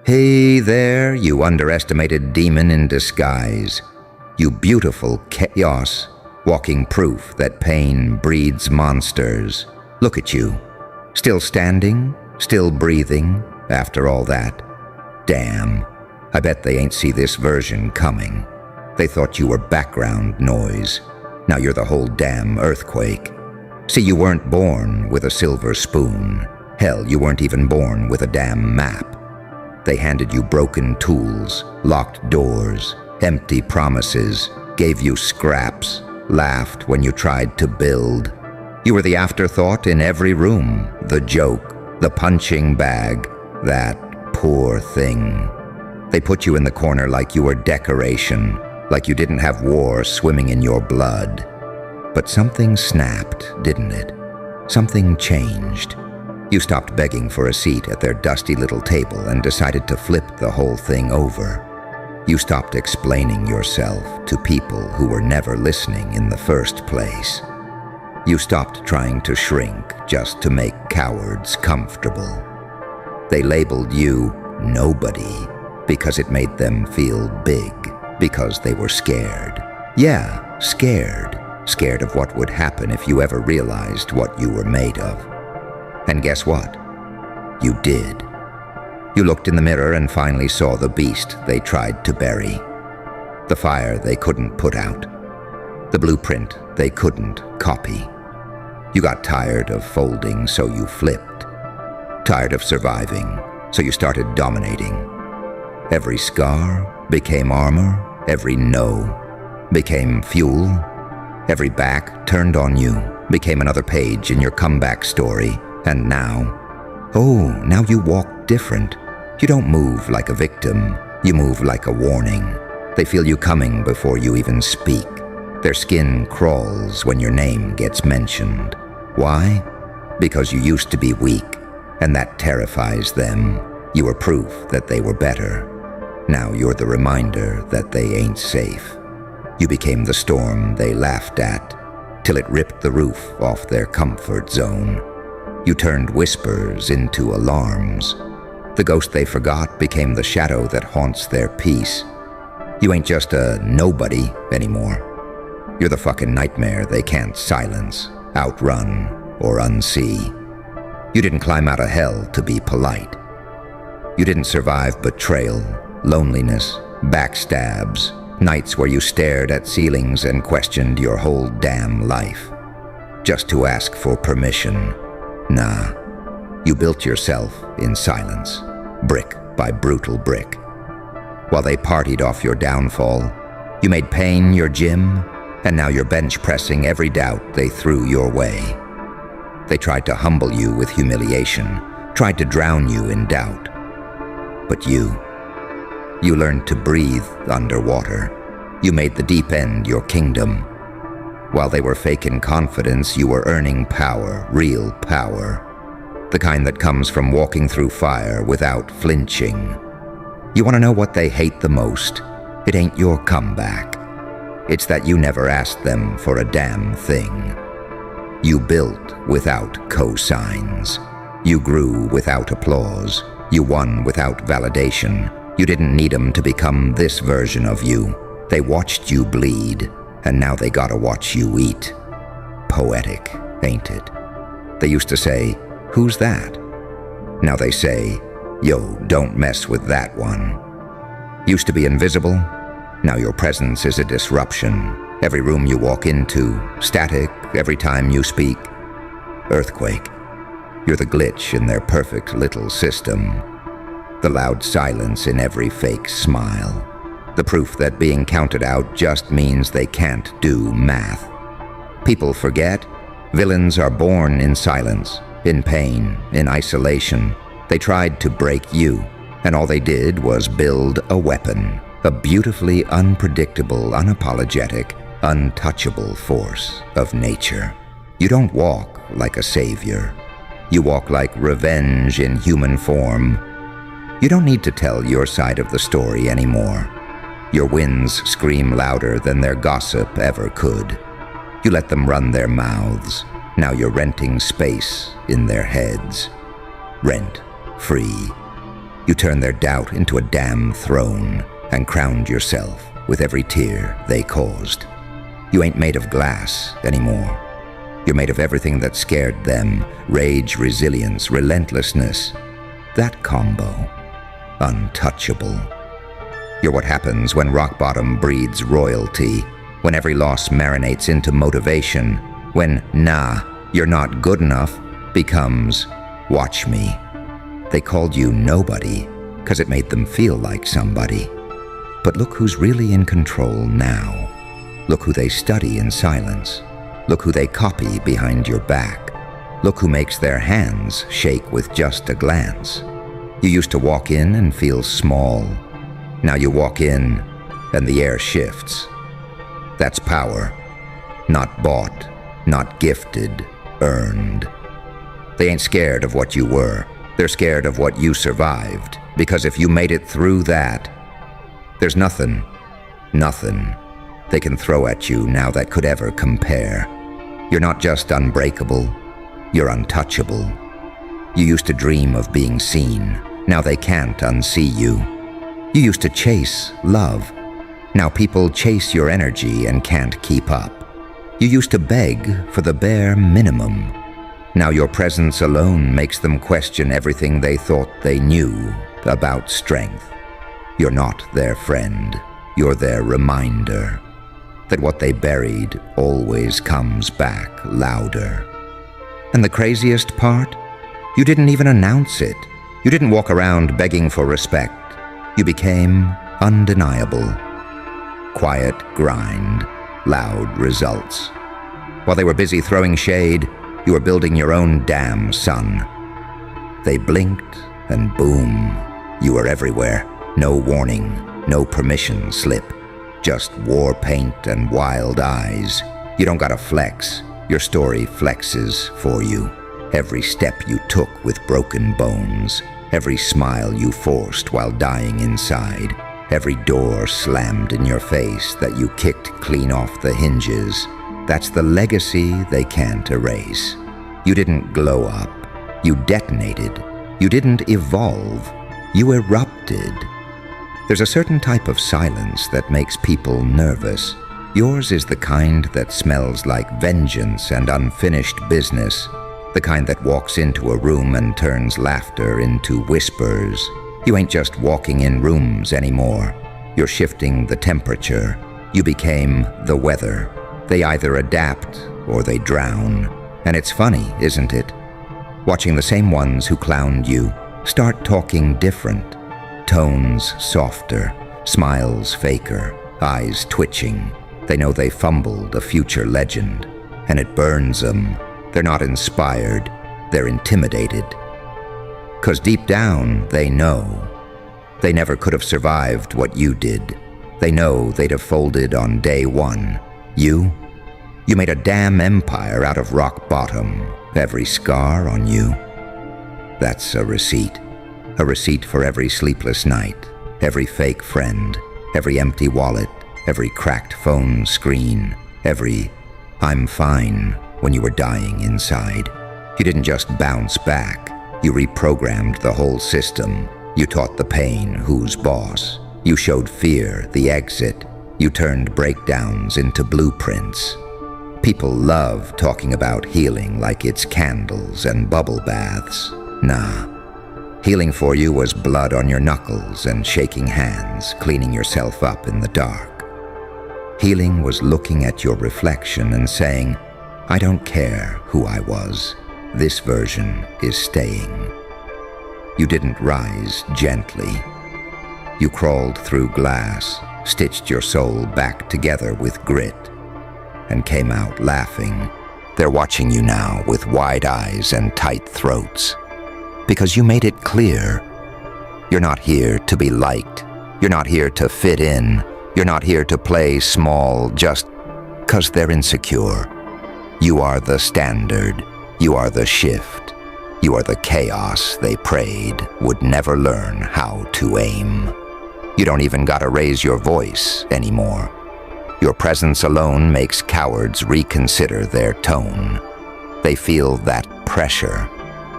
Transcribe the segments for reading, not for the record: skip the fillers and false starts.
Hey there, you underestimated demon in disguise. You beautiful chaos, walking proof that pain breeds monsters. Look at you. Still standing, still breathing, after all that. Damn, I bet they ain't see this version coming. They thought you were background noise. Now you're the whole damn earthquake. See, you weren't born with a silver spoon. Hell, you weren't even born with a damn map. They handed you broken tools, locked doors, empty promises, gave you scraps, laughed when you tried to build. You were the afterthought in every room, the joke, the punching bag, that poor thing. They put you in the corner like you were decoration, like you didn't have war swimming in your blood. But something snapped, didn't it? Something changed. You stopped begging for a seat at their dusty little table and decided to flip the whole thing over. You stopped explaining yourself to people who were never listening in the first place. You stopped trying to shrink just to make cowards comfortable. They labeled you nobody because it made them feel big, because they were scared. Yeah, scared. Scared of what would happen if you ever realized what you were made of. And guess what? You did. You looked in the mirror and finally saw the beast they tried to bury. The fire they couldn't put out. The blueprint they couldn't copy. You got tired of folding, so you flipped. Tired of surviving, so you started dominating. Every scar became armor. Every no became fuel. Every back turned on you became another page in your comeback story. And now you walk different. You don't move like a victim. You move like a warning. They feel you coming before you even speak. Their skin crawls when your name gets mentioned. Why? Because you used to be weak, and that terrifies them. You were proof that they were better. Now you're the reminder that they ain't safe. You became the storm they laughed at, till it ripped the roof off their comfort zone. You turned whispers into alarms. The ghost they forgot became the shadow that haunts their peace. You ain't just a nobody anymore. You're the fucking nightmare they can't silence, outrun, or unsee. You didn't climb out of hell to be polite. You didn't survive betrayal, loneliness, backstabs, nights where you stared at ceilings and questioned your whole damn life, just to ask for permission. Nah, you built yourself in silence, brick by brutal brick. While they partied off your downfall, you made pain your gym, and now you're bench pressing every doubt they threw your way. They tried to humble you with humiliation, tried to drown you in doubt. But you learned to breathe underwater. You made the deep end your kingdom. While they were faking confidence, you were earning power, real power. The kind that comes from walking through fire without flinching. You want to know what they hate the most? It ain't your comeback. It's that you never asked them for a damn thing. You built without cosigns. You grew without applause. You won without validation. You didn't need them to become this version of you. They watched you bleed. And now they gotta watch you eat. Poetic, ain't it? They used to say, "Who's that?" Now they say, "Yo, don't mess with that one." Used to be invisible. Now your presence is a disruption. Every room you walk into, static every time you speak. Earthquake. You're the glitch in their perfect little system. The loud silence in every fake smile. The proof that being counted out just means they can't do math. People forget. Villains are born in silence, in pain, in isolation. They tried to break you, and all they did was build a weapon, a beautifully unpredictable, unapologetic, untouchable force of nature. You don't walk like a savior. You walk like revenge in human form. You don't need to tell your side of the story anymore. Your wins scream louder than their gossip ever could. You let them run their mouths. Now you're renting space in their heads. Rent free. You turned their doubt into a damn throne and crowned yourself with every tear they caused. You ain't made of glass anymore. You're made of everything that scared them: rage, resilience, relentlessness. That combo. Untouchable. You're what happens when rock bottom breeds royalty, when every loss marinates into motivation, when "nah, you're not good enough" becomes "watch me." They called you nobody because it made them feel like somebody. But look who's really in control now. Look who they study in silence. Look who they copy behind your back. Look who makes their hands shake with just a glance. You used to walk in and feel small. Now you walk in and the air shifts. That's power. Not bought, not gifted, earned. They ain't scared of what you were. They're scared of what you survived. Because if you made it through that, there's nothing they can throw at you now that could ever compare. You're not just unbreakable, you're untouchable. You used to dream of being seen. Now they can't unsee you. You used to chase love. Now people chase your energy and can't keep up. You used to beg for the bare minimum. Now your presence alone makes them question everything they thought they knew about strength. You're not their friend. You're their reminder that what they buried always comes back louder. And the craziest part? You didn't even announce it. You didn't walk around begging for respect. You became undeniable. Quiet grind, loud results. While they were busy throwing shade, you were building your own damn sun. They blinked and boom, you were everywhere. No warning, no permission slip. Just war paint and wild eyes. You don't gotta flex. Your story flexes for you. Every step you took with broken bones. Every smile you forced while dying inside. Every door slammed in your face that you kicked clean off the hinges. That's the legacy they can't erase. You didn't glow up. You detonated. You didn't evolve. You erupted. There's a certain type of silence that makes people nervous. Yours is the kind that smells like vengeance and unfinished business. The kind that walks into a room and turns laughter into whispers. You ain't just walking in rooms anymore. You're shifting the temperature. You became the weather. They either adapt or they drown. And it's funny, isn't it? Watching the same ones who clowned you start talking different. Tones softer, smiles faker, eyes twitching. They know they fumbled a future legend, and it burns them. They're not inspired, they're intimidated. 'Cause deep down, they know. They never could have survived what you did. They know they'd have folded on day one. You made a damn empire out of rock bottom. Every scar on you. That's a receipt. A receipt for every sleepless night, every fake friend, every empty wallet, every cracked phone screen, every "I'm fine" when you were dying inside. You didn't just bounce back. You reprogrammed the whole system. You taught the pain who's boss. You showed fear the exit. You turned breakdowns into blueprints. People love talking about healing like it's candles and bubble baths. Nah. Healing for you was blood on your knuckles and shaking hands, cleaning yourself up in the dark. Healing was looking at your reflection and saying, "I don't care who I was. This version is staying." You didn't rise gently. You crawled through glass, stitched your soul back together with grit, and came out laughing. They're watching you now with wide eyes and tight throats. Because you made it clear, you're not here to be liked. You're not here to fit in. You're not here to play small just 'cause they're insecure. You are the standard. You are the shift. You are the chaos they prayed would never learn how to aim. You don't even gotta raise your voice anymore. Your presence alone makes cowards reconsider their tone. They feel that pressure,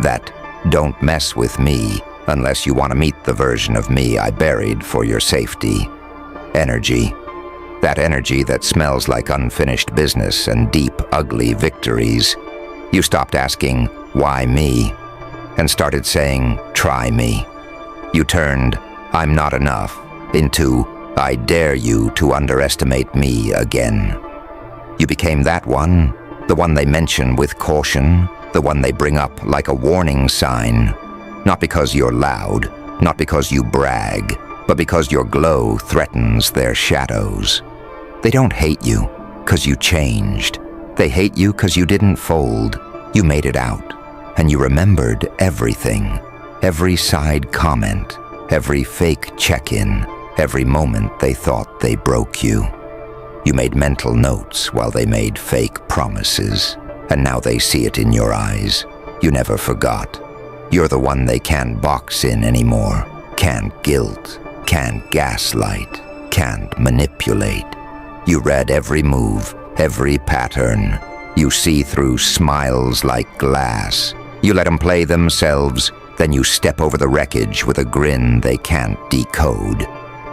that "don't mess with me" unless you want to meet the version of me I buried for your safety. Energy. That energy that smells like unfinished business and deep, ugly victories. You stopped asking, why me? And started saying, try me. You turned, I'm not enough, into, I dare you to underestimate me again. You became that one, the one they mention with caution, the one they bring up like a warning sign. Not because you're loud, not because you brag, but because your glow threatens their shadows. They don't hate you, 'cause you changed. They hate you 'cause you didn't fold. You made it out, and you remembered everything. Every side comment, every fake check-in, every moment they thought they broke you. You made mental notes while they made fake promises, and now they see it in your eyes. You never forgot. You're the one they can't box in anymore, can't guilt, can't gaslight, can't manipulate. You read every move, every pattern. You see through smiles like glass. You let them play themselves, then you step over the wreckage with a grin they can't decode.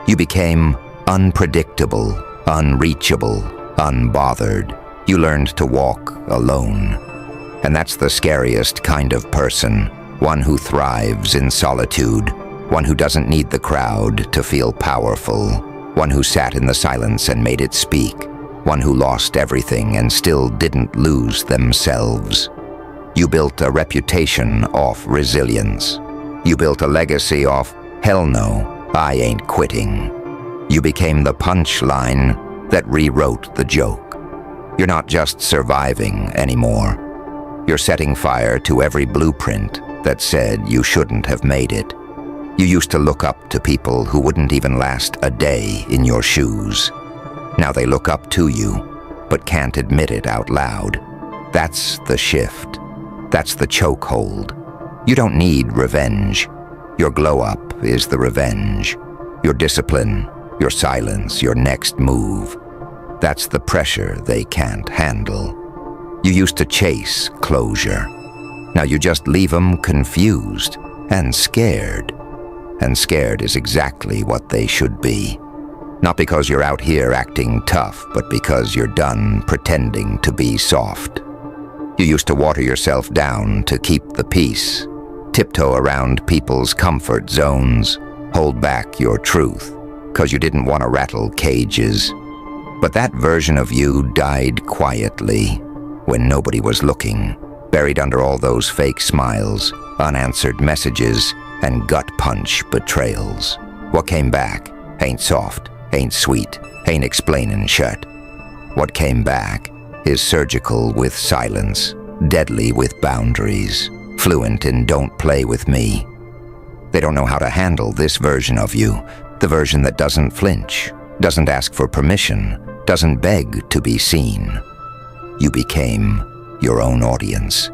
You became unpredictable, unreachable, unbothered. You learned to walk alone. And that's the scariest kind of person, one who thrives in solitude, one who doesn't need the crowd to feel powerful, one who sat in the silence and made it speak, one who lost everything and still didn't lose themselves. You built a reputation off resilience. You built a legacy off, hell no, I ain't quitting. You became the punchline that rewrote the joke. You're not just surviving anymore. You're setting fire to every blueprint that said you shouldn't have made it. You used to look up to people who wouldn't even last a day in your shoes. Now they look up to you, but can't admit it out loud. That's the shift. That's the chokehold. You don't need revenge. Your glow-up is the revenge. Your discipline, your silence, your next move. That's the pressure they can't handle. You used to chase closure. Now you just leave them confused and scared. And scared is exactly what they should be. Not because you're out here acting tough, but because you're done pretending to be soft. You used to water yourself down to keep the peace, tiptoe around people's comfort zones, hold back your truth, 'cause you didn't want to rattle cages. But that version of you died quietly, when nobody was looking, buried under all those fake smiles, unanswered messages, and gut punch betrayals. What came back ain't soft, ain't sweet, ain't explainin' shut. What came back is surgical with silence, deadly with boundaries, fluent in don't play with me. They don't know how to handle this version of you, the version that doesn't flinch, doesn't ask for permission, doesn't beg to be seen. You became your own audience.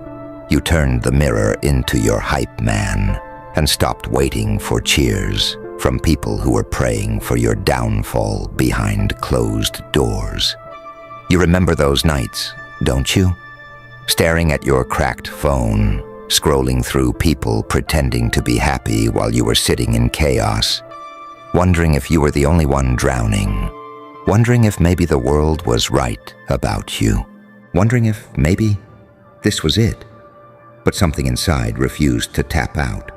You turned the mirror into your hype man and stopped waiting for cheers from people who were praying for your downfall behind closed doors. You remember those nights, don't you? Staring at your cracked phone, scrolling through people pretending to be happy while you were sitting in chaos, wondering if you were the only one drowning, wondering if maybe the world was right about you, wondering if maybe this was it. But something inside refused to tap out.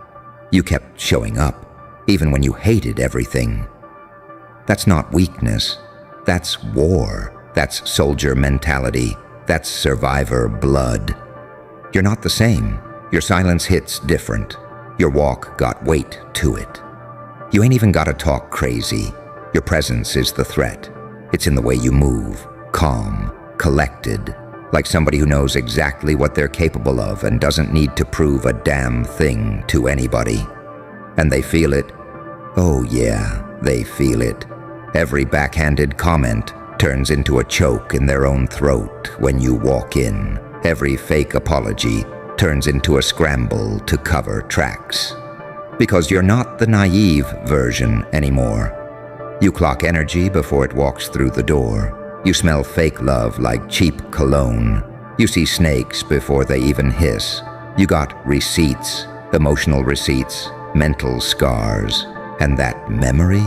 You kept showing up, even when you hated everything. That's not weakness. That's war. That's soldier mentality. That's survivor blood. You're not the same. Your silence hits different. Your walk got weight to it. You ain't even gotta talk crazy. Your presence is the threat. It's in the way you move, calm, collected, like somebody who knows exactly what they're capable of and doesn't need to prove a damn thing to anybody. And they feel it. Oh yeah, they feel it. Every backhanded comment turns into a choke in their own throat when you walk in. Every fake apology turns into a scramble to cover tracks. Because you're not the naive version anymore. You clock energy before it walks through the door. You smell fake love like cheap cologne. You see snakes before they even hiss. You got receipts, emotional receipts, mental scars, and that memory,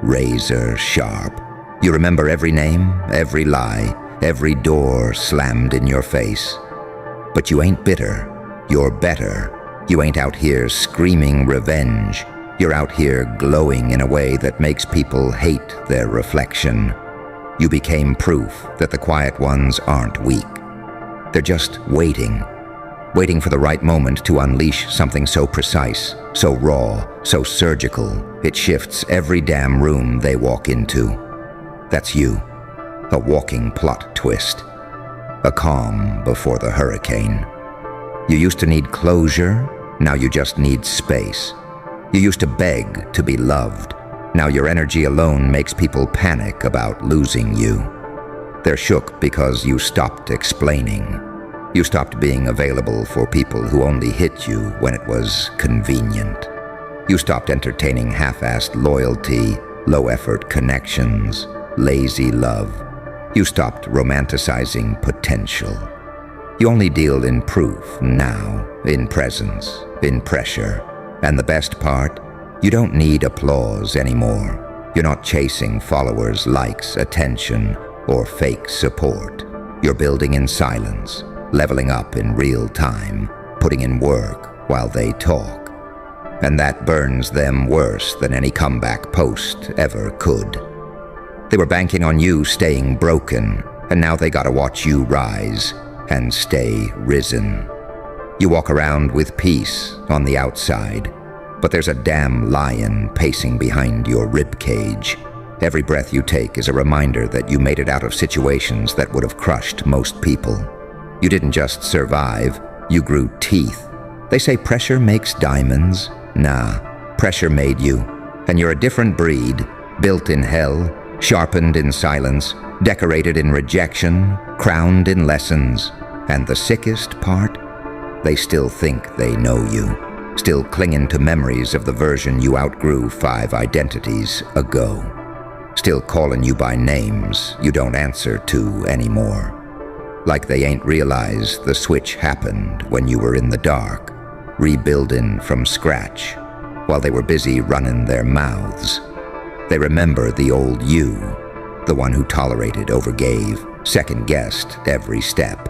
razor sharp. You remember every name, every lie, every door slammed in your face. But you ain't bitter, you're better. You ain't out here screaming revenge. You're out here glowing in a way that makes people hate their reflection. You became proof that the quiet ones aren't weak. They're just waiting for the right moment to unleash something so precise, so raw, so surgical, it shifts every damn room they walk into. That's you, a walking plot twist, a calm before the hurricane. You used to need closure, now you just need space. You used to beg to be loved, now your energy alone makes people panic about losing you. They're shook because you stopped explaining. You stopped being available for people who only hit you when it was convenient. You stopped entertaining half-assed loyalty, low-effort connections, lazy love. You stopped romanticizing potential. You only deal in proof now, in presence, in pressure. And the best part, you don't need applause anymore. You're not chasing followers, likes, attention, or fake support. You're building in silence, leveling up in real time, putting in work while they talk. And that burns them worse than any comeback post ever could. They were banking on you staying broken, and now they gotta watch you rise and stay risen. You walk around with peace on the outside, but there's a damn lion pacing behind your ribcage. Every breath you take is a reminder that you made it out of situations that would have crushed most people. You didn't just survive, you grew teeth. They say pressure makes diamonds. Nah, pressure made you. And you're a different breed, built in hell, sharpened in silence, decorated in rejection, crowned in lessons. And the sickest part? They still think they know you, still clinging to memories of the version you outgrew 5 identities ago. Still calling you by names you don't answer to anymore. Like they ain't realized the switch happened when you were in the dark, rebuilding from scratch, while they were busy running their mouths. They remember the old you, the one who tolerated, overgave, second-guessed every step.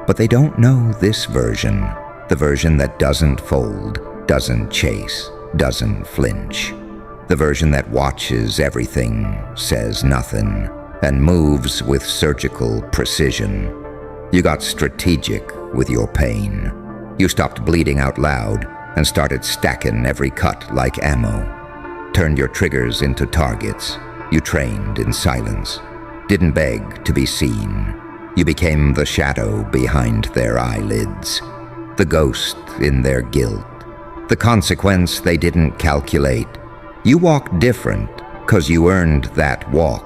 But they don't know this version, the version that doesn't fold, doesn't chase, doesn't flinch. The version that watches everything, says nothing, and moves with surgical precision. You got strategic with your pain. You stopped bleeding out loud and started stacking every cut like ammo. Turned your triggers into targets. You trained in silence. Didn't beg to be seen. You became the shadow behind their eyelids, the ghost in their guilt, the consequence they didn't calculate. You walk different, 'cause you earned that walk.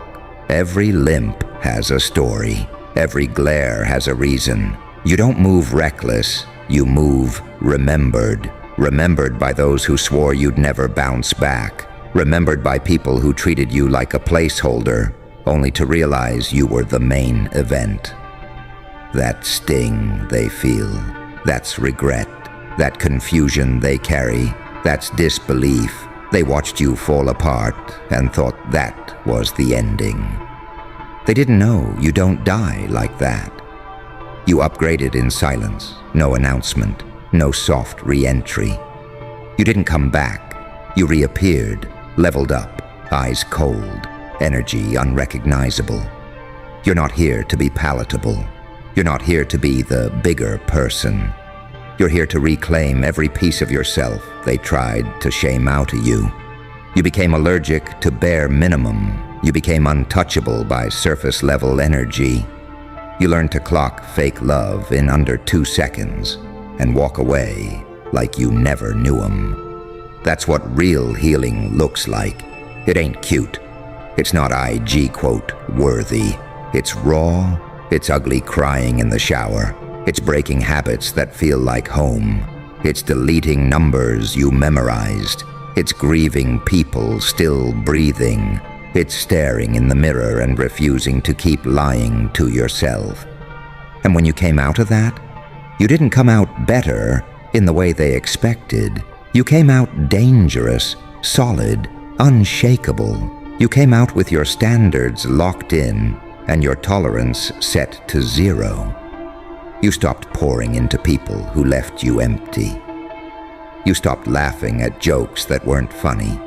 Every limp has a story. Every glare has a reason. You don't move reckless, you move remembered. Remembered by those who swore you'd never bounce back. Remembered by people who treated you like a placeholder, only to realize you were the main event. That sting they feel, that's regret, that confusion they carry, that's disbelief. They watched you fall apart and thought that was the ending. They didn't know you don't die like that. You upgraded in silence, no announcement, no soft re-entry. You didn't come back, you reappeared, leveled up, eyes cold, energy unrecognizable. You're not here to be palatable. You're not here to be the bigger person. You're here to reclaim every piece of yourself they tried to shame out of you. You became allergic to bare minimum. You became untouchable by surface-level energy. You learned to clock fake love in under 2 seconds and walk away like you never knew 'em. That's what real healing looks like. It ain't cute. It's not IG quote worthy. It's raw. It's ugly crying in the shower. It's breaking habits that feel like home. It's deleting numbers you memorized. It's grieving people still breathing. It's staring in the mirror and refusing to keep lying to yourself. And when you came out of that, you didn't come out better in the way they expected. You came out dangerous, solid, unshakable. You came out with your standards locked in and your tolerance set to 0. You stopped pouring into people who left you empty. You stopped laughing at jokes that weren't funny.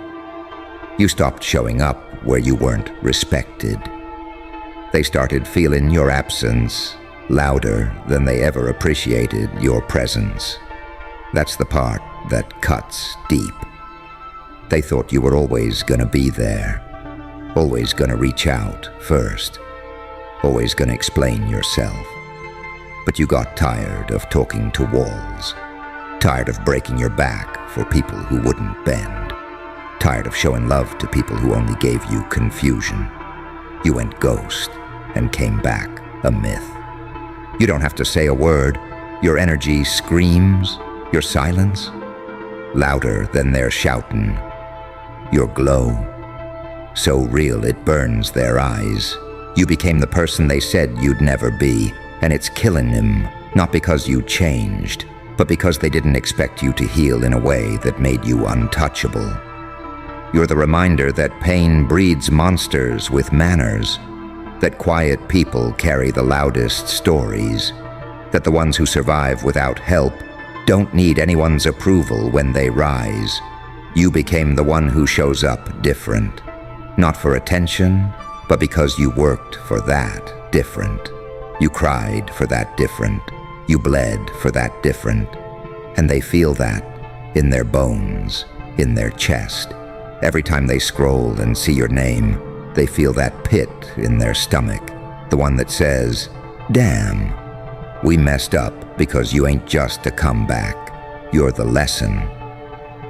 You stopped showing up where you weren't respected. They started feeling your absence louder than they ever appreciated your presence. That's the part that cuts deep. They thought you were always gonna be there, always gonna reach out first, always gonna explain yourself. But you got tired of talking to walls, tired of breaking your back for people who wouldn't bend, tired of showing love to people who only gave you confusion. You went ghost and came back a myth. You don't have to say a word. Your energy screams, your silence, louder than their shouting. Your glow, so real it burns their eyes. You became the person they said you'd never be, and it's killing them, not because you changed, but because they didn't expect you to heal in a way that made you untouchable. You're the reminder that pain breeds monsters with manners, that quiet people carry the loudest stories, that the ones who survive without help don't need anyone's approval when they rise. You became the one who shows up different, not for attention, but because you worked for that different. You cried for that different. You bled for that different. And they feel that in their bones, in their chest. Every time they scroll and see your name, they feel that pit in their stomach, the one that says, "Damn, we messed up because you ain't just a comeback. You're the lesson."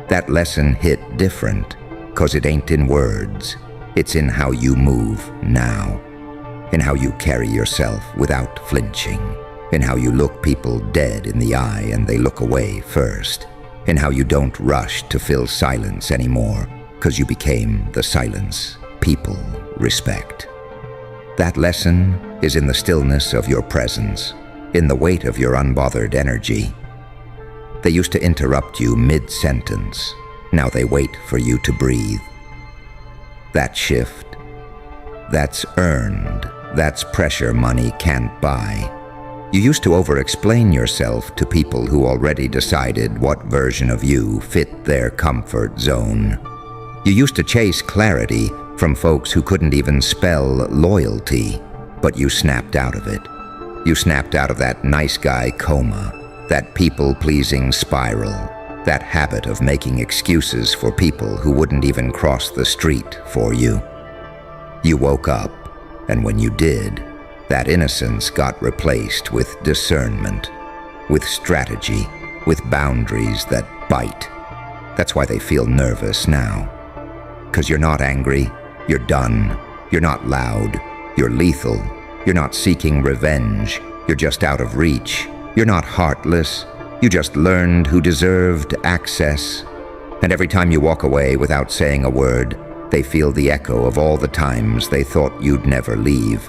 That lesson hit different, 'cause it ain't in words. It's in how you move now, in how you carry yourself without flinching, in how you look people dead in the eye and they look away first, in how you don't rush to fill silence anymore, 'cause you became the silence people respect. That lesson is in the stillness of your presence, in the weight of your unbothered energy. They used to interrupt you mid-sentence. Now they wait for you to breathe. That shift, that's earned. That's pressure money can't buy. You used to over-explain yourself to people who already decided what version of you fit their comfort zone. You used to chase clarity from folks who couldn't even spell loyalty, but you snapped out of it. You snapped out of that nice guy coma, that people-pleasing spiral, that habit of making excuses for people who wouldn't even cross the street for you. You woke up, and when you did, that innocence got replaced with discernment, with strategy, with boundaries that bite. That's why they feel nervous now. 'Cause you're not angry, you're done, you're not loud, you're lethal, you're not seeking revenge, you're just out of reach, you're not heartless, you just learned who deserved access. And every time you walk away without saying a word, they feel the echo of all the times they thought you'd never leave.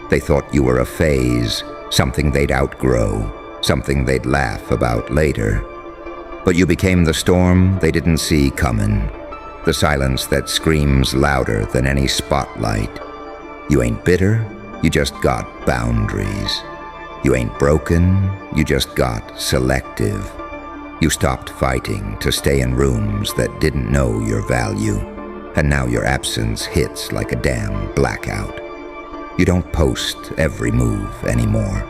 They thought you were a phase, something they'd outgrow, something they'd laugh about later. But you became the storm they didn't see coming, the silence that screams louder than any spotlight. You ain't bitter, you just got boundaries. You ain't broken, you just got selective. You stopped fighting to stay in rooms that didn't know your value, and now your absence hits like a damn blackout. You don't post every move anymore.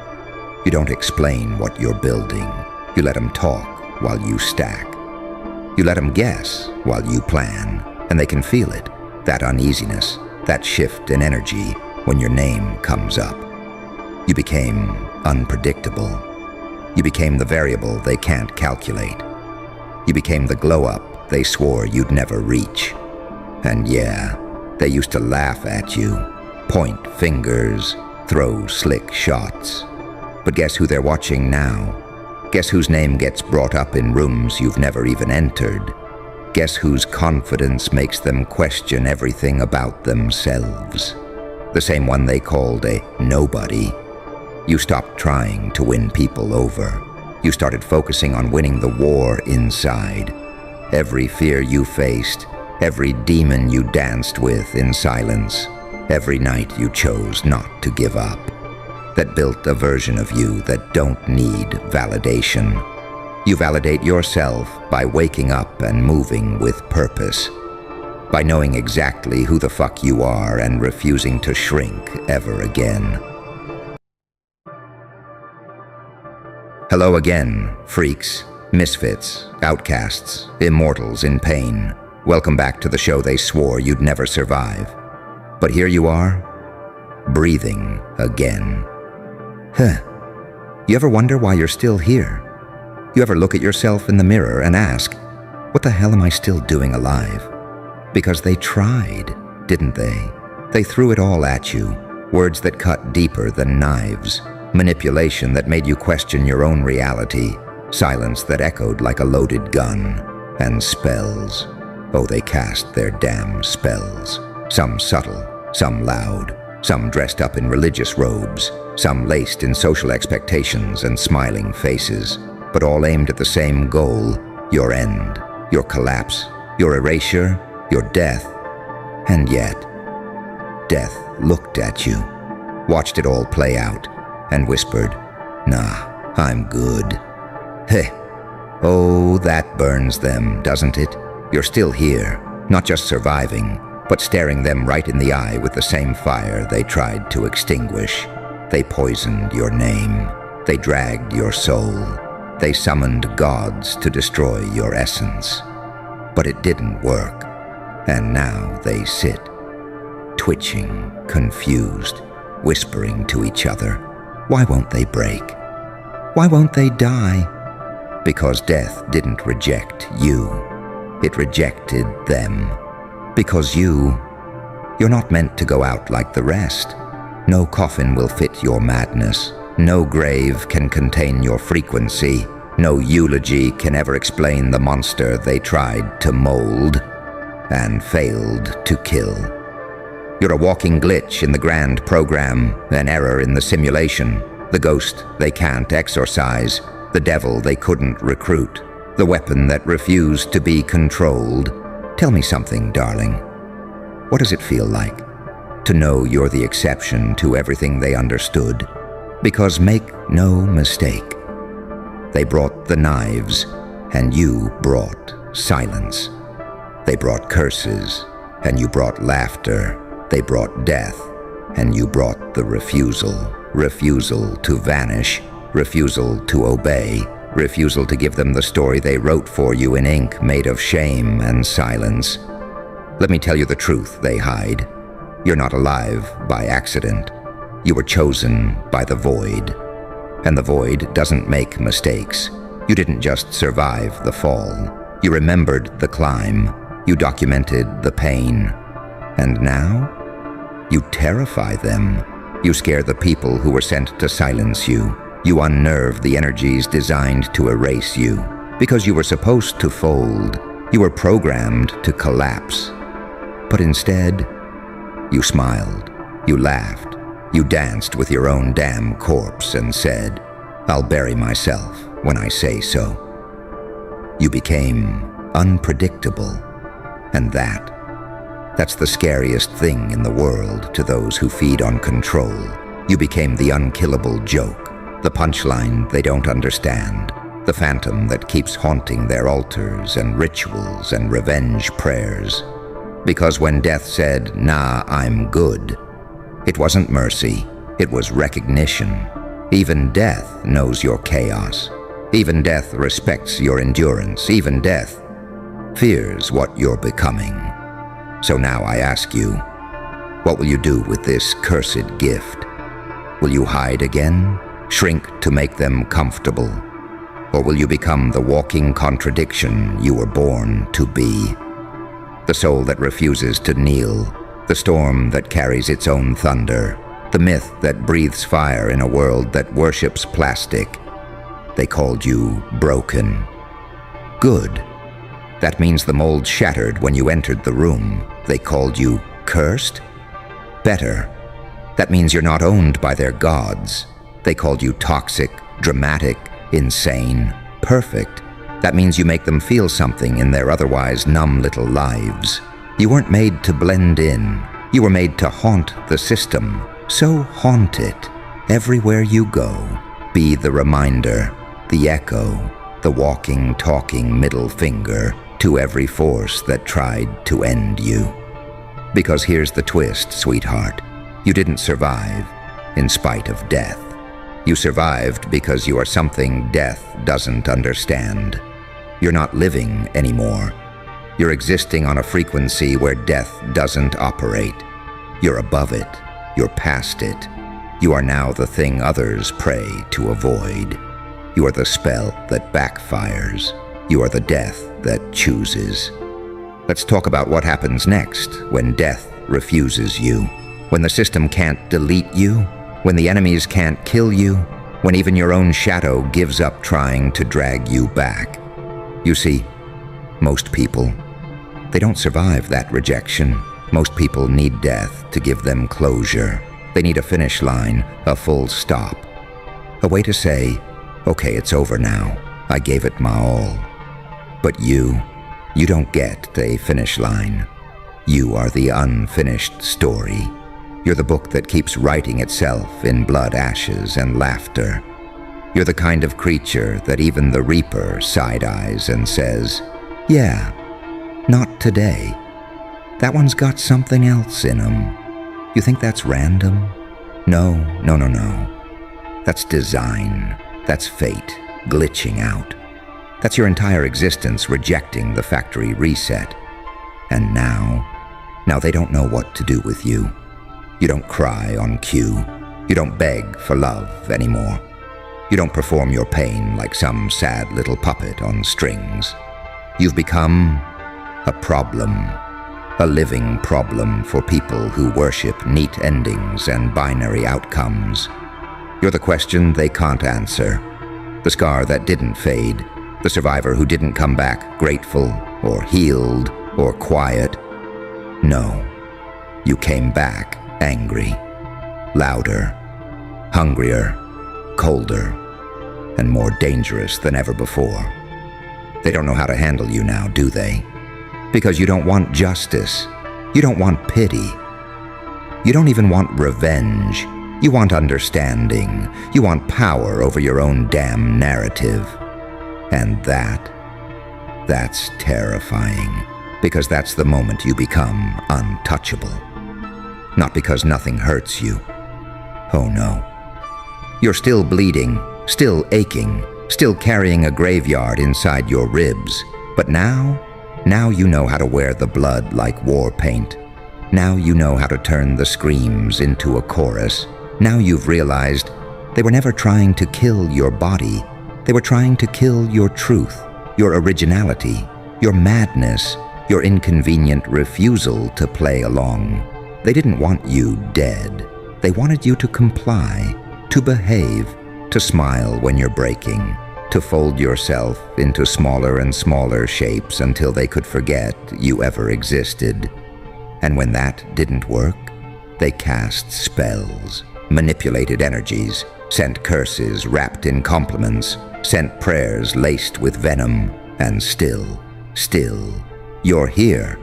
You don't explain what you're building. You let them talk while you stack. You let them guess while you plan, and they can feel it, that uneasiness, that shift in energy when your name comes up. You became unpredictable. You became the variable they can't calculate. You became the glow-up they swore you'd never reach. And yeah, they used to laugh at you, point fingers, throw slick shots. But guess who they're watching now? Guess whose name gets brought up in rooms you've never even entered? Guess whose confidence makes them question everything about themselves? The same one they called a nobody. You stopped trying to win people over. You started focusing on winning the war inside. every fear you faced, every demon you danced with in silence, every night you chose not to give up, that built a version of you that don't need validation. You validate yourself by waking up and moving with purpose, by knowing exactly who the fuck you are and refusing to shrink ever again. Hello again, freaks, misfits, outcasts, immortals in pain. Welcome back to the show they swore you'd never survive. But here you are, breathing again. You ever wonder why you're still here? You ever look at yourself in the mirror and ask, what the hell am I still doing alive? Because they tried, didn't they? They threw it all at you, words that cut deeper than knives, manipulation that made you question your own reality, silence that echoed like a loaded gun, and spells. Oh, they cast their damn spells. Some subtle, some loud, some dressed up in religious robes, some laced in social expectations and smiling faces, but all aimed at the same goal, your end, your collapse, your erasure, your death. And yet, death looked at you, watched it all play out, and whispered, "Nah, I'm good." Oh, that burns them, doesn't it? You're still here, not just surviving, but staring them right in the eye with the same fire they tried to extinguish. They poisoned your name. They dragged your soul. They summoned gods to destroy your essence. But it didn't work. And now they sit, twitching, confused, whispering to each other. Why won't they break? Why won't they die? Because death didn't reject you. It rejected them. Because you're not meant to go out like the rest. No coffin will fit your madness. No grave can contain your frequency. No eulogy can ever explain the monster they tried to mold and failed to kill. You're a walking glitch in the grand program, an error in the simulation, the ghost they can't exorcise, the devil they couldn't recruit, the weapon that refused to be controlled. Tell me something, darling. What does it feel like to know you're the exception to everything they understood? Because make no mistake, they brought the knives, and you brought silence. They brought curses, and you brought laughter. They brought death, and you brought the refusal. Refusal to vanish, refusal to obey, refusal to give them the story they wrote for you in ink made of shame and silence. Let me tell you the truth they hide. You're not alive by accident. You were chosen by the void. And the void doesn't make mistakes. You didn't just survive the fall. You remembered the climb. You documented the pain. And now, you terrify them. You scare the people who were sent to silence you. You unnerve the energies designed to erase you. Because you were supposed to fold. You were programmed to collapse. But instead, you smiled. You laughed. You danced with your own damn corpse and said, "I'll bury myself when I say so." You became unpredictable. And that's the scariest thing in the world to those who feed on control. You became the unkillable joke, the punchline they don't understand, the phantom that keeps haunting their altars and rituals and revenge prayers. Because when death said, "Nah, I'm good," it wasn't mercy, it was recognition. Even death knows your chaos. Even death respects your endurance. Even death fears what you're becoming. So now I ask you, what will you do with this cursed gift? Will you hide again? Shrink to make them comfortable? Or will you become the walking contradiction you were born to be? The soul that refuses to kneel, the storm that carries its own thunder, the myth that breathes fire in a world that worships plastic. They called you broken. Good. That means the mold shattered when you entered the room. They called you cursed? Better. That means you're not owned by their gods. They called you toxic, dramatic, insane, perfect. That means you make them feel something in their otherwise numb little lives. You weren't made to blend in. You were made to haunt the system. So haunt it. Everywhere you go, be the reminder, the echo, the walking, talking middle finger to every force that tried to end you. Because here's the twist, sweetheart. You didn't survive in spite of death. You survived because you are something death doesn't understand. You're not living anymore. You're existing on a frequency where death doesn't operate. You're above it. You're past it. You are now the thing others pray to avoid. You are the spell that backfires. You are the death that chooses. Let's talk about what happens next when death refuses you. When the system can't delete you. When the enemies can't kill you. When even your own shadow gives up trying to drag you back. You see, most people, they don't survive that rejection. Most people need death to give them closure. They need a finish line, a full stop. A way to say, okay, it's over now. I gave it my all. But you don't get a finish line. You are the unfinished story. You're the book that keeps writing itself in blood, ashes, and laughter. You're the kind of creature that even the reaper side-eyes and says, yeah, not today. That one's got something else in him. You think that's random? No. That's design. That's fate, glitching out. That's your entire existence rejecting the factory reset. And now they don't know what to do with you. You don't cry on cue. You don't beg for love anymore. You don't perform your pain like some sad little puppet on strings. You've become a problem, a living problem for people who worship neat endings and binary outcomes. You're the question they can't answer, the scar that didn't fade, the survivor who didn't come back grateful or healed or quiet. No, you came back angry, louder, hungrier, colder, and more dangerous than ever before. They don't know how to handle you now, do they? Because you don't want justice. You don't want pity. You don't even want revenge. You want understanding. You want power over your own damn narrative. And that's terrifying. Because that's the moment you become untouchable. Not because nothing hurts you. Oh no. You're still bleeding, still aching, still carrying a graveyard inside your ribs. But now you know how to wear the blood like war paint. Now you know how to turn the screams into a chorus. Now you've realized they were never trying to kill your body. They were trying to kill your truth, your originality, your madness, your inconvenient refusal to play along. They didn't want you dead. They wanted you to comply, to behave, to smile when you're breaking, to fold yourself into smaller and smaller shapes until they could forget you ever existed. And when that didn't work, they cast spells, manipulated energies, sent curses wrapped in compliments, sent prayers laced with venom, and still, you're here,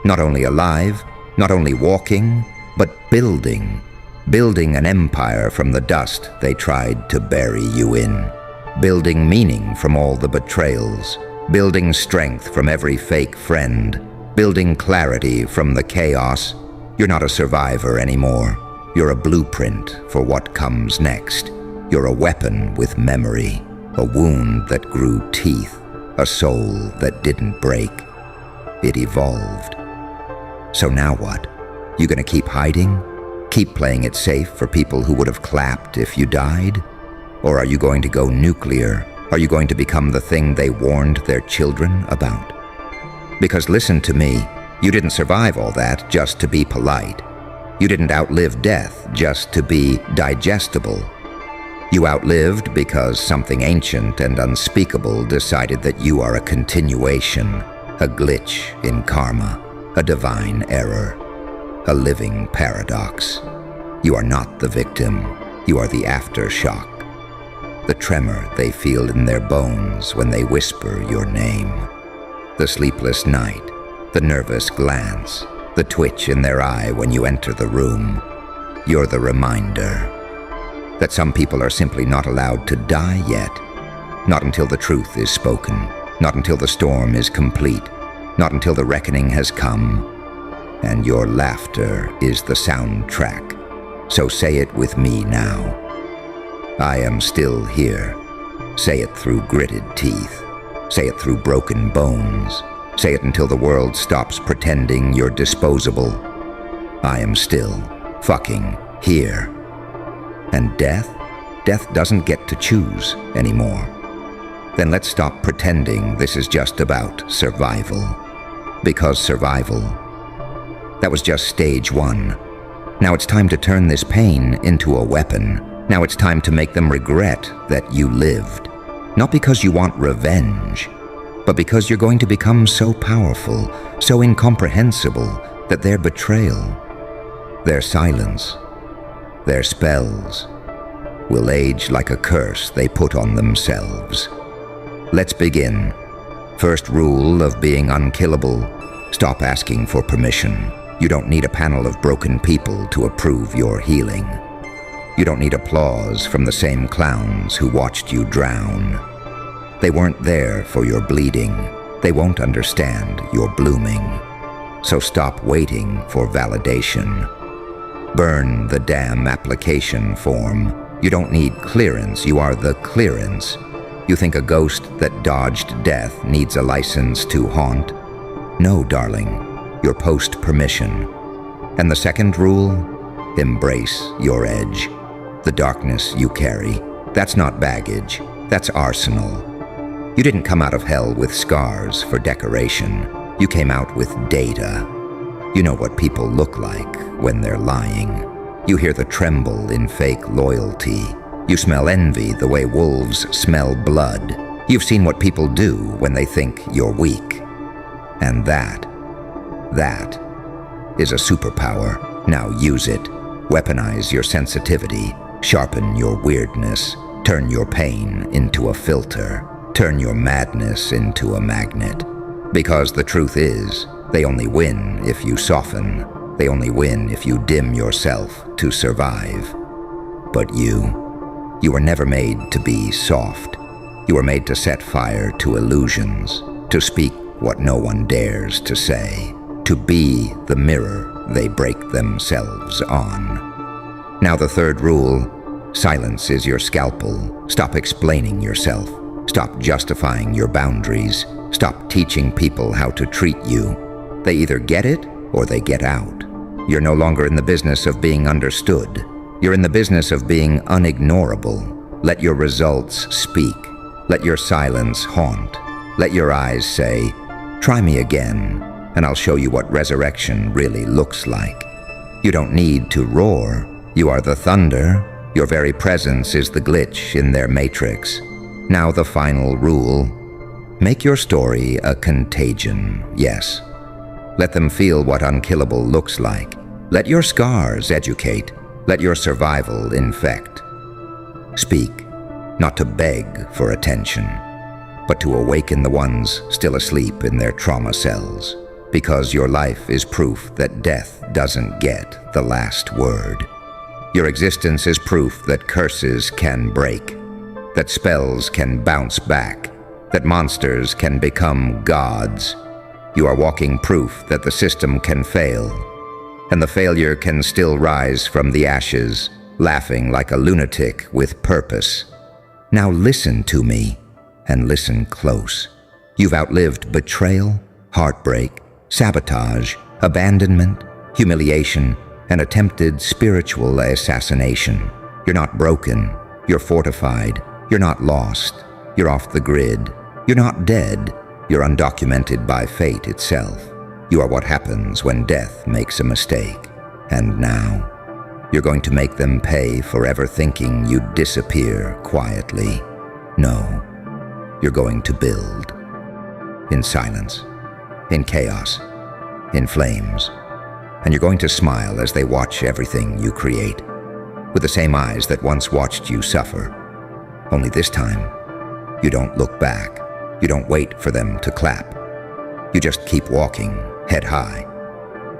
not only alive, not only walking, but building an empire from the dust they tried to bury you in, building meaning from all the betrayals, building strength from every fake friend, building clarity from the chaos. You're not a survivor anymore. You're a blueprint for what comes next. You're a weapon with memory, a wound that grew teeth, a soul that didn't break. It evolved. So now what? You gonna keep hiding? Keep playing it safe for people who would have clapped if you died? Or are you going to go nuclear? Are you going to become the thing they warned their children about? Because listen to me, you didn't survive all that just to be polite. You didn't outlive death just to be digestible. You outlived because something ancient and unspeakable decided that you are a continuation, a glitch in karma, a divine error, a living paradox. You are not the victim, you are the aftershock. the tremor they feel in their bones when they whisper your name, the sleepless night, the nervous glance, the twitch in their eye when you enter the room. You're the reminder that some people are simply not allowed to die yet, not until the truth is spoken, not until the storm is complete, not until the reckoning has come, and your laughter is the soundtrack. So say it with me now. I am still here. Say it through gritted teeth. Say it through broken bones. Say it until the world stops pretending you're disposable. I am still fucking here. And death doesn't get to choose anymore. Then let's stop pretending this is just about survival. Because survival, that was just stage one. Now it's time to turn this pain into a weapon. Now it's time to make them regret that you lived. Not because you want revenge, but because you're going to become so powerful, so incomprehensible, that their betrayal, their silence, their spells will age like a curse they put on themselves. Let's begin. First rule of being unkillable: stop asking for permission. You don't need a panel of broken people to approve your healing. You don't need applause from the same clowns who watched you drown. They weren't there for your bleeding. They won't understand your blooming. So stop waiting for validation. Burn the damn application form. You don't need clearance, you are the clearance. You think a ghost that dodged death needs a license to haunt? No, darling, you're post permission. And the second rule? Embrace your edge. The darkness you carry, that's not baggage, that's arsenal. You didn't come out of hell with scars for decoration. You came out with data. You know what people look like when they're lying. You hear the tremble in fake loyalty. You smell envy the way wolves smell blood. You've seen what people do when they think you're weak. And that is a superpower. Now use it. Weaponize your sensitivity. Sharpen your weirdness. Turn your pain into a filter. Turn your madness into a magnet. Because the truth is, they only win if you soften. They only win if you dim yourself to survive. But you were never made to be soft. You were made to set fire to illusions, to speak what no one dares to say, to be the mirror they break themselves on. Now the third rule: silence is your scalpel. Stop explaining yourself. Stop justifying your boundaries. Stop teaching people how to treat you. They either get it or they get out. You're no longer in the business of being understood. You're in the business of being unignorable. Let your results speak. Let your silence haunt. Let your eyes say, "Try me again, and I'll show you what resurrection really looks like." You don't need to roar. You are the thunder. Your very presence is the glitch in their matrix. Now the final rule: make your story a contagion, yes. Let them feel what unkillable looks like. Let your scars educate. Let your survival infect. Speak, not to beg for attention, but to awaken the ones still asleep in their trauma cells. Because your life is proof that death doesn't get the last word. Your existence is proof that curses can break, that spells can bounce back, that monsters can become gods. You are walking proof that the system can fail, and the failure can still rise from the ashes, laughing like a lunatic with purpose. Now listen to me, and listen close. You've outlived betrayal, heartbreak, sabotage, abandonment, humiliation, and attempted spiritual assassination. You're not broken. You're fortified. You're not lost. You're off the grid. You're not dead. You're undocumented by fate itself. You are what happens when death makes a mistake. And now, you're going to make them pay for ever thinking you'd disappear quietly. No, you're going to build. In silence, in chaos, in flames. And you're going to smile as they watch everything you create, with the same eyes that once watched you suffer. Only this time, you don't look back. You don't wait for them to clap. You just keep walking, head high,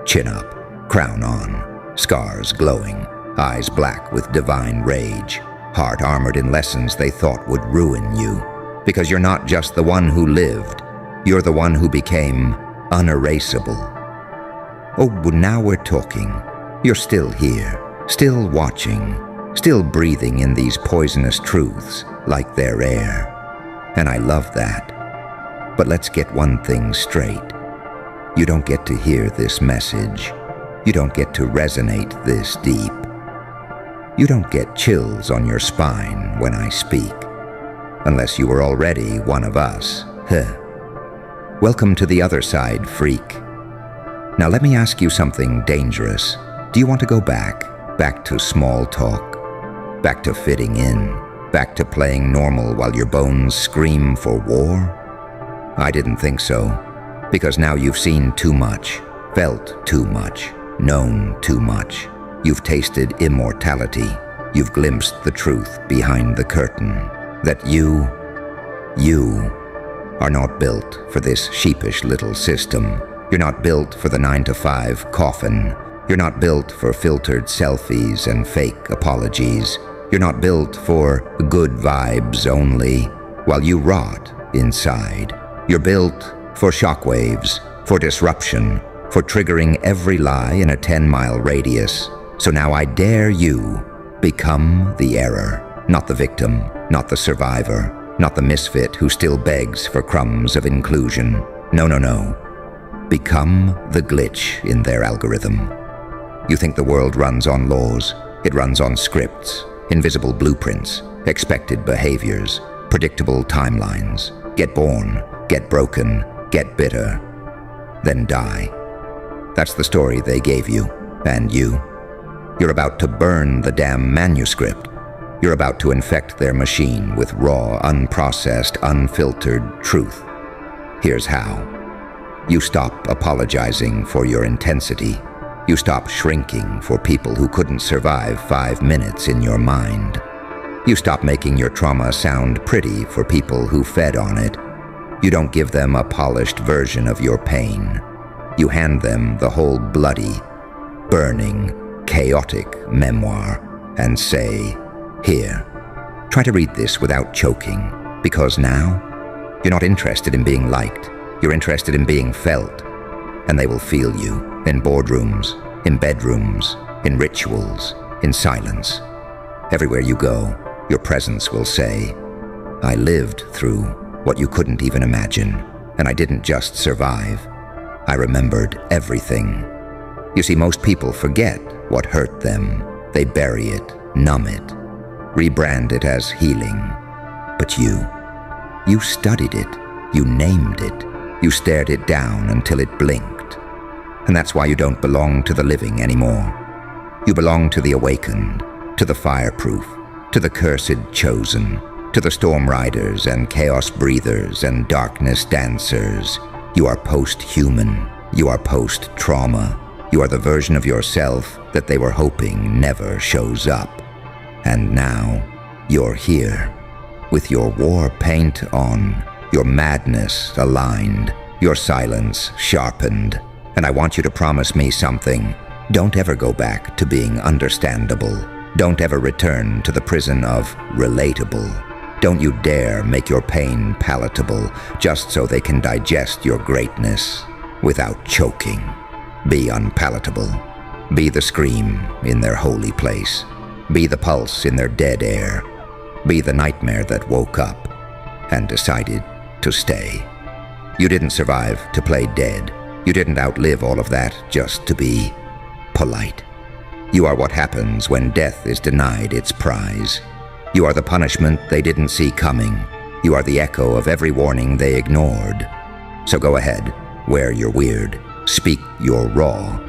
chin up, crown on, scars glowing, eyes black with divine rage, heart armored in lessons they thought would ruin you. Because you're not just the one who lived, you're the one who became unerasable. Oh, but now we're talking. You're still here, still watching, still breathing in these poisonous truths like they're air. And I love that. But let's get one thing straight. You don't get to hear this message. You don't get to resonate this deep. You don't get chills on your spine when I speak, unless you were already one of us. Welcome to the other side, freak. Now let me ask you something dangerous. Do you want to go back? Back to small talk? Back to fitting in? Back to playing normal while your bones scream for war? I didn't think so, because now you've seen too much, felt too much, known too much. You've tasted immortality. You've glimpsed the truth behind the curtain, that you are not built for this sheepish little system. You're not built for the 9-to-5 coffin. You're not built for filtered selfies and fake apologies. You're not built for good vibes only, while you rot inside. You're built for shockwaves, for disruption, for triggering every lie in a 10-mile radius. So now I dare you, become the error, not the victim, not the survivor, not the misfit who still begs for crumbs of inclusion. No. Become the glitch in their algorithm. You think the world runs on laws. It runs on scripts, invisible blueprints, expected behaviors, predictable timelines. Get born, get broken, get bitter, then die. That's the story they gave you, and you're about to burn the damn manuscript. You're about to infect their machine with raw, unprocessed, unfiltered truth. Here's how. You stop apologizing for your intensity. You stop shrinking for people who couldn't survive 5 minutes in your mind. You stop making your trauma sound pretty for people who fed on it. You don't give them a polished version of your pain. You hand them the whole bloody, burning, chaotic memoir and say, here, try to read this without choking, because now you're not interested in being liked. You're interested in being felt, and they will feel you in boardrooms, in bedrooms, in rituals, in silence. Everywhere you go, your presence will say, I lived through what you couldn't even imagine, and I didn't just survive. I remembered everything. You see, most people forget what hurt them. They bury it, numb it, rebrand it as healing. But you studied it, you named it, you stared it down until it blinked. And that's why you don't belong to the living anymore. You belong to the awakened, to the fireproof, to the cursed chosen, to the storm riders and chaos breathers and darkness dancers. You are post-human. You are post-trauma. You are the version of yourself that they were hoping never shows up. And now, you're here, with your war paint on, your madness aligned, your silence sharpened. And I want you to promise me something. Don't ever go back to being understandable. Don't ever return to the prison of relatable. Don't you dare make your pain palatable just so they can digest your greatness without choking. Be unpalatable. Be the scream in their holy place. Be the pulse in their dead air. Be the nightmare that woke up and decided to stay. You didn't survive to play dead. You didn't outlive all of that just to be polite. You are what happens when death is denied its prize. You are the punishment they didn't see coming. You are the echo of every warning they ignored. So go ahead, wear your weird, speak your raw.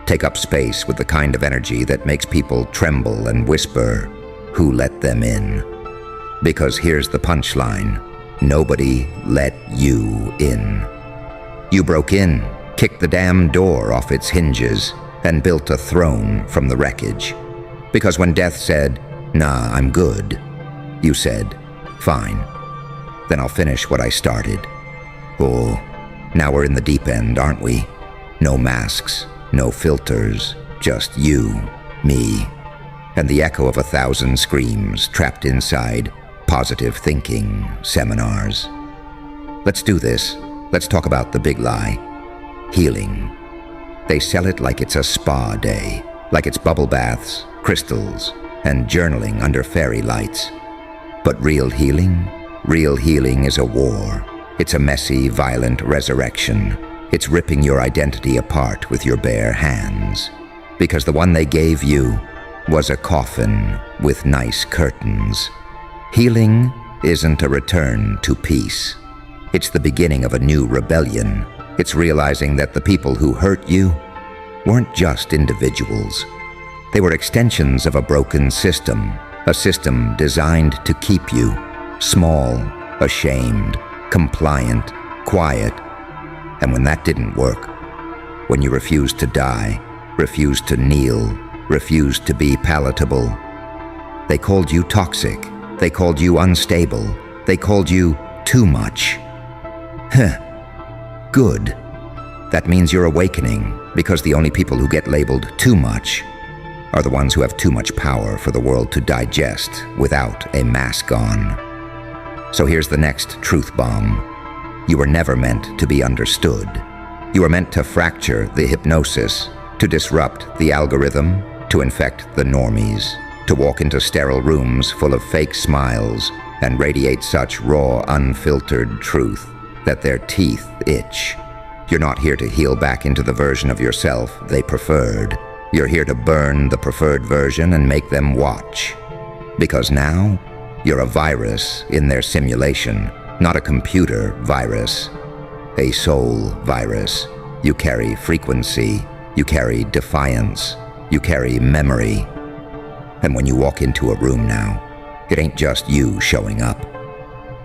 Take up space with the kind of energy that makes people tremble and whisper, who let them in? Because here's the punchline. Nobody let you in. You broke in, kicked the damn door off its hinges, and built a throne from the wreckage. Because when death said, nah, I'm good, You said, "Fine. Then I'll finish what I started." Oh, now we're in the deep end, aren't we? No masks, no filters, just you, me, and the echo of 1,000 screams trapped inside positive thinking seminars. Let's do this. Let's talk about the big lie. Healing. They sell it like it's a spa day, like it's bubble baths, crystals, and journaling under fairy lights. But real healing is a war. It's a messy, violent resurrection. It's ripping your identity apart with your bare hands. Because the one they gave you was a coffin with nice curtains. Healing isn't a return to peace. It's the beginning of a new rebellion. It's realizing that the people who hurt you weren't just individuals. They were extensions of a broken system, a system designed to keep you small, ashamed, compliant, quiet. And when that didn't work, when you refused to die, refused to kneel, refused to be palatable, they called you toxic, they called you unstable, they called you too much. Good. That means you're awakening, because the only people who get labeled too much are the ones who have too much power for the world to digest without a mask on. So here's the next truth bomb. You were never meant to be understood. You were meant to fracture the hypnosis, to disrupt the algorithm, to infect the normies, to walk into sterile rooms full of fake smiles and radiate such raw, unfiltered truth that their teeth itch. You're not here to heal back into the version of yourself they preferred. You're here to burn the preferred version and make them watch. Because now, you're a virus in their simulation, not a computer virus, a soul virus. You carry frequency, you carry defiance, you carry memory. And when you walk into a room now, it ain't just you showing up.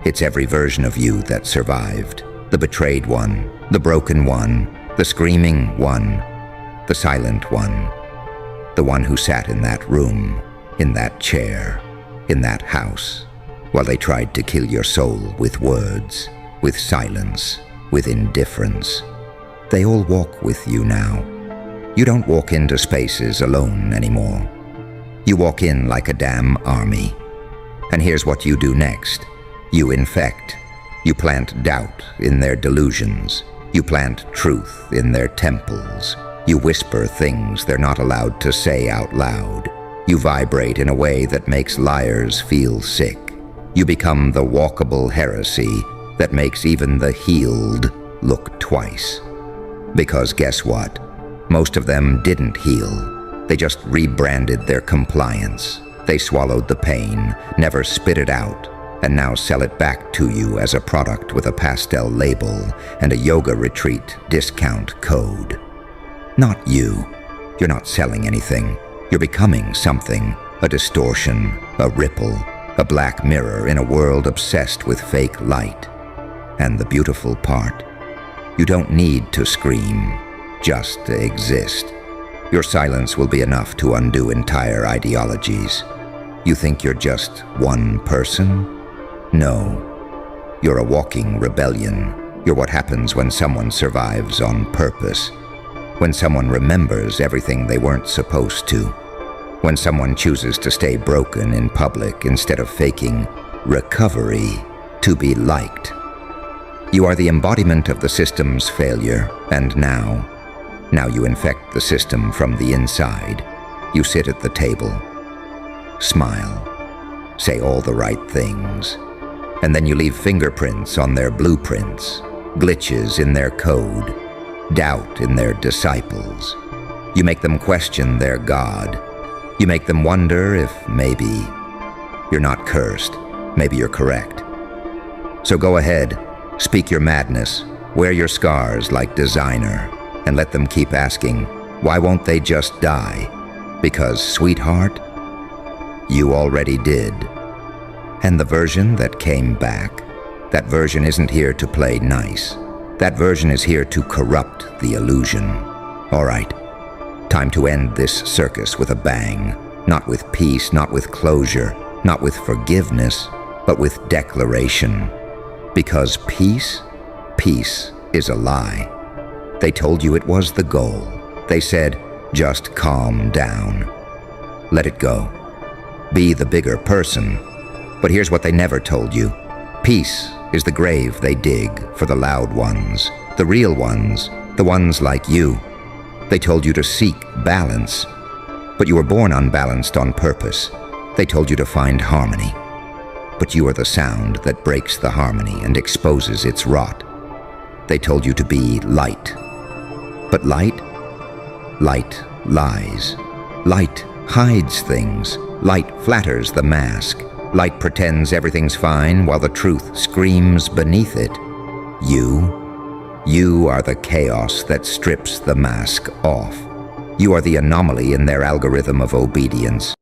It's every version of you that survived. The betrayed one, the broken one, the screaming one, the silent one. The one who sat in that room, in that chair, in that house, while they tried to kill your soul with words, with silence, with indifference. They all walk with you now. You don't walk into spaces alone anymore. You walk in like a damn army. And here's what you do next. You infect. You plant doubt in their delusions. You plant truth in their temples. You whisper things they're not allowed to say out loud. You vibrate in a way that makes liars feel sick. You become the walkable heresy that makes even the healed look twice. Because guess what? Most of them didn't heal. They just rebranded their compliance. They swallowed the pain, never spit it out, and now sell it back to you as a product with a pastel label and a yoga retreat discount code. Not you. You're not selling anything. You're becoming something, a distortion, a ripple, a black mirror in a world obsessed with fake light. And the beautiful part, you don't need to scream, just to exist. Your silence will be enough to undo entire ideologies. You think you're just one person? No. You're a walking rebellion. You're what happens when someone survives on purpose. When someone remembers everything they weren't supposed to. When someone chooses to stay broken in public instead of faking recovery to be liked. You are the embodiment of the system's failure, and now you infect the system from the inside. You sit at the table, smile, say all the right things, and then you leave fingerprints on their blueprints, glitches in their code, doubt in their disciples. You make them question their God. You make them wonder if maybe you're not cursed. Maybe you're correct. So go ahead, speak your madness, wear your scars like designer, and let them keep asking, why won't they just die? Because, sweetheart, you already did. And the version that came back, that version isn't here to play nice. That version is here to corrupt the illusion. All right, time to end this circus with a bang. Not with peace, not with closure, not with forgiveness, but with declaration. Because peace is a lie. They told you it was the goal. They said, just calm down. Let it go. Be the bigger person. But here's what they never told you. Peace is the grave they dig for the loud ones, the real ones, the ones like you. They told you to seek balance, but you were born unbalanced on purpose. They told you to find harmony, but you are the sound that breaks the harmony and exposes its rot. They told you to be light, but light lies. Light hides things. Light flatters the mask. Light pretends everything's fine while the truth screams beneath it. You are the chaos that strips the mask off. You are the anomaly in their algorithm of obedience.